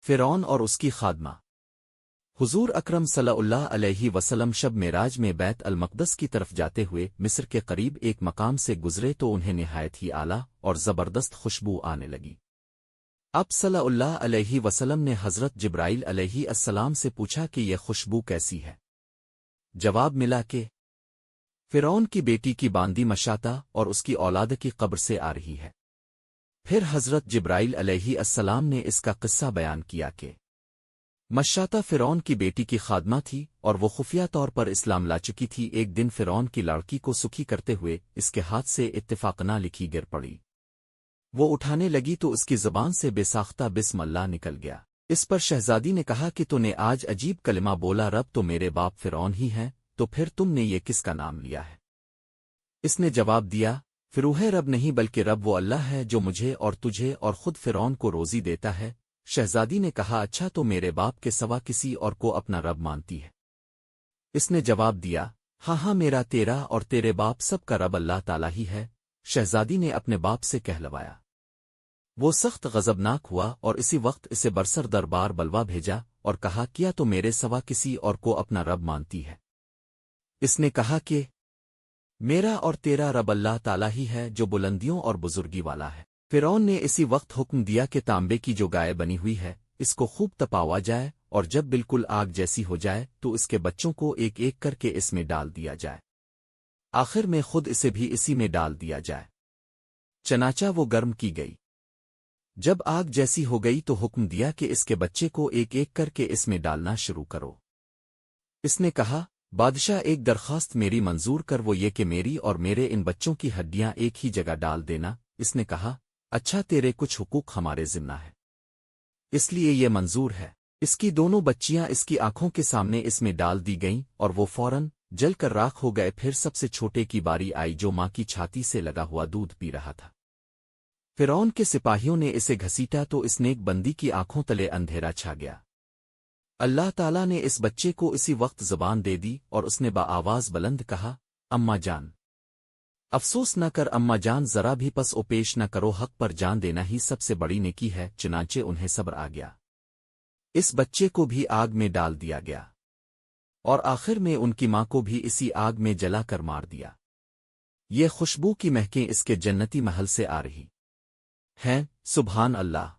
فرعون اور اس کی خادمہ۔ حضور اکرم صلی اللہ علیہ وسلم شب معراج میں بیت المقدس کی طرف جاتے ہوئے مصر کے قریب ایک مقام سے گزرے تو انہیں نہایت ہی اعلیٰ اور زبردست خوشبو آنے لگی۔ اب صلی اللہ علیہ وسلم نے حضرت جبرائیل علیہ السلام سے پوچھا کہ یہ خوشبو کیسی ہے؟ جواب ملا کہ فرعون کی بیٹی کی باندی مشاطہ اور اس کی اولاد کی قبر سے آ رہی ہے۔ پھر حضرت جبرائیل علیہ السلام نے اس کا قصہ بیان کیا کہ مشاطہ فرعون کی بیٹی کی خادمہ تھی اور وہ خفیہ طور پر اسلام لا چکی تھی۔ ایک دن فرعون کی لڑکی کو سخی کرتے ہوئے اس کے ہاتھ سے اتفاقنہ لکھی گر پڑی۔ وہ اٹھانے لگی تو اس کی زبان سے بے ساختہ بسم اللہ نکل گیا۔ اس پر شہزادی نے کہا کہ تو نے آج عجیب کلمہ بولا، رب تو میرے باپ فرعون ہی ہیں، تو پھر تم نے یہ کس کا نام لیا ہے؟ اس نے جواب دیا، فروح رب نہیں بلکہ رب وہ اللہ ہے جو مجھے اور تجھے اور خود فرعون کو روزی دیتا ہے۔ شہزادی نے کہا، اچھا تو میرے باپ کے سوا کسی اور کو اپنا رب مانتی ہے؟ اس نے جواب دیا، ہاں ہاں، میرا تیرا اور تیرے باپ سب کا رب اللہ تعالیٰ ہی ہے۔ شہزادی نے اپنے باپ سے کہلوایا۔ وہ سخت غضبناک ہوا اور اسی وقت اسے برسر دربار بلوا بھیجا اور کہا، کیا تو میرے سوا کسی اور کو اپنا رب مانتی ہے؟ اس نے کہا کہ میرا اور تیرا رب اللہ تعالیٰ ہی ہے جو بلندیوں اور بزرگی والا ہے۔ فرعون نے اسی وقت حکم دیا کہ تانبے کی جو گائے بنی ہوئی ہے اس کو خوب تپاوا جائے، اور جب بالکل آگ جیسی ہو جائے تو اس کے بچوں کو ایک ایک کر کے اس میں ڈال دیا جائے، آخر میں خود اسے بھی اسی میں ڈال دیا جائے۔ چنانچہ وہ گرم کی گئی۔ جب آگ جیسی ہو گئی تو حکم دیا کہ اس کے بچے کو ایک ایک کر کے اس میں ڈالنا شروع کرو۔ اس نے کہا، بادشاہ ایک درخواست میری منظور کر، وہ یہ کہ میری اور میرے ان بچوں کی ہڈیاں ایک ہی جگہ ڈال دینا۔ اس نے کہا، اچھا، تیرے کچھ حقوق ہمارے ذمہ ہے، اس لیے یہ منظور ہے۔ اس کی دونوں بچیاں اس کی آنکھوں کے سامنے اس میں ڈال دی گئیں اور وہ فوراً جل کر راکھ ہو گئے۔ پھر سب سے چھوٹے کی باری آئی جو ماں کی چھاتی سے لگا ہوا دودھ پی رہا تھا۔ فرعون کے سپاہیوں نے اسے گھسیٹا تو اس نیک بندی کی آنکھوں تلے اندھیرا چھا گیا۔ اللہ تعالیٰ نے اس بچے کو اسی وقت زبان دے دی اور اس نے بآواز بلند کہا، اماں جان، افسوس نہ کر اماں جان، ذرا بھی پس و پیش نہ کرو، حق پر جان دینا ہی سب سے بڑی نیکی ہے۔ چنانچہ انہیں صبر آ گیا۔ اس بچے کو بھی آگ میں ڈال دیا گیا اور آخر میں ان کی ماں کو بھی اسی آگ میں جلا کر مار دیا۔ یہ خوشبو کی مہکیں اس کے جنتی محل سے آ رہی ہیں۔ سبحان اللہ۔